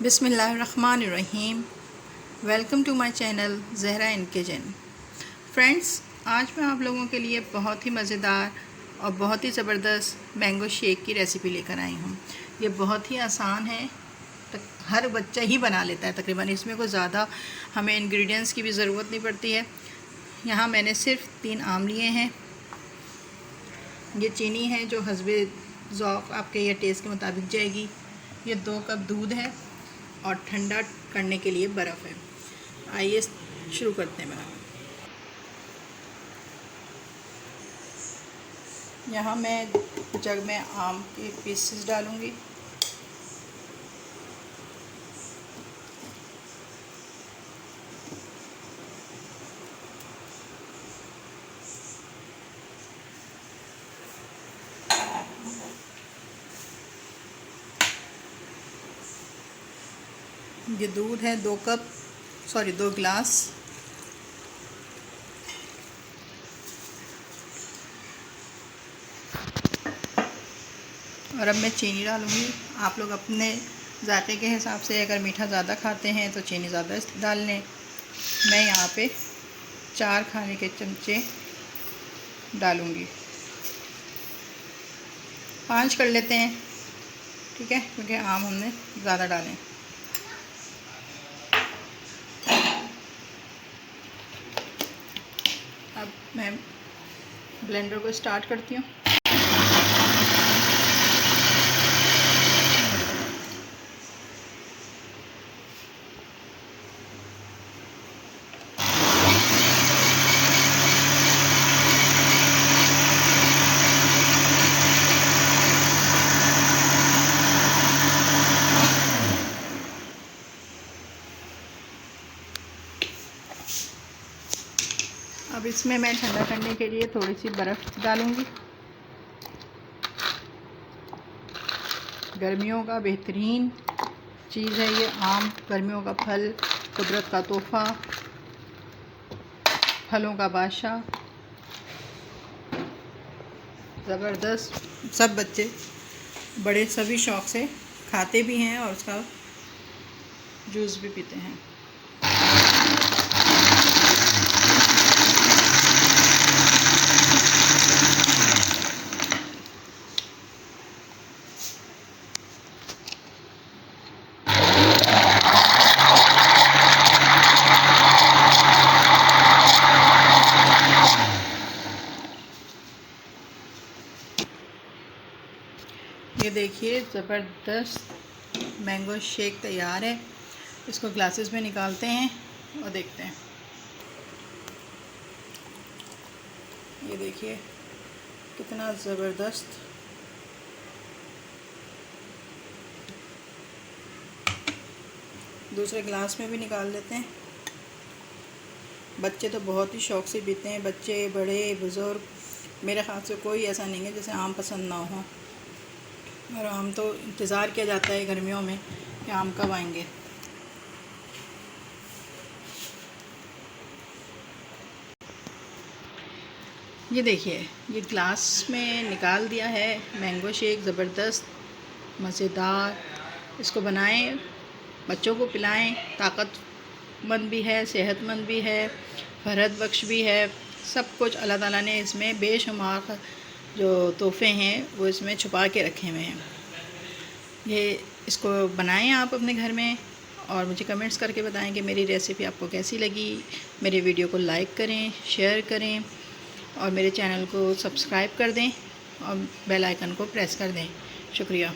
बिस्मिल्लाहिर्रहमानिर्रहीम। Welcome to my channel Zahra in kitchen. Friends, आज मैं आप लोगों के लिए बहुत ही मज़ेदार और बहुत ही ज़बरदस्त मैंगो शेक की रेसिपी लेकर आई हूँ। ये बहुत ही आसान है, हर बच्चा ही बना लेता है तकरीबन। इसमें कोई ज़्यादा हमें इंग्रेडिएंट्स की भी ज़रूरत नहीं पड़ती है। यहाँ मैंने सिर्फ 3 आम लिए हैं। ये चीनी है जो हस्बे ज़ौक़ आपके या टेस्ट के मुताबिक जाएगी। ये 2 कप दूध है और ठंडा करने के लिए बर्फ़ है। आइए शुरू करते हैं बनाना। यहाँ मैं जग में आम के पीसेस डालूँगी। ये दूध है 2 गिलास। और अब मैं चीनी डालूँगी। आप लोग अपने ज़ायक़े के हिसाब से अगर मीठा ज़्यादा खाते हैं तो चीनी ज़्यादा डाल लें। मैं यहाँ पे 4 खाने के चमचे डालूँगी। 5 कर लेते हैं, ठीक है, क्योंकि आम हमने ज़्यादा डालें। अब मैं ब्लेंडर को स्टार्ट करती हूँ। अब इसमें मैं ठंडा करने के लिए थोड़ी सी बर्फ़ डालूँगी। गर्मियों का बेहतरीन चीज़ है ये आम। गर्मियों का फल, कुदरत का तोहफ़ा, फलों का बादशाह, ज़बरदस्त। सब बच्चे बड़े सभी शौक़ से खाते भी हैं और उसका जूस भी पीते हैं। ये देखिए ज़बरदस्त मैंगो शेक तैयार है। इसको ग्लासेस में निकालते हैं और देखते हैं। ये देखिए कितना ज़बरदस्त। दूसरे ग्लास में भी निकाल लेते हैं। बच्चे तो बहुत ही शौक़ से पीते हैं, बच्चे, बड़े, बुज़ुर्ग। मेरे ख़्याल से कोई ऐसा नहीं है जिसे आम पसंद ना हो। और आम तो इंतज़ार किया जाता है गर्मियों में कि आम कब आएंगे। ये देखिए, ये ग्लास में निकाल दिया है मैंगो शेक। ज़बरदस्त, मज़ेदार। इसको बनाएं, बच्चों को पिलाएं। ताकतमंद भी है, सेहतमंद भी है, फरहत बख्श भी है। सब कुछ अल्लाह ताला ने इसमें बेशुमार जो तोहफ़े हैं वो इसमें छुपा के रखे हुए हैं। ये इसको बनाएं आप अपने घर में और मुझे कमेंट्स करके बताएं कि मेरी रेसिपी आपको कैसी लगी। मेरे वीडियो को लाइक करें, शेयर करें और मेरे चैनल को सब्सक्राइब कर दें और बेल आइकन को प्रेस कर दें। शुक्रिया।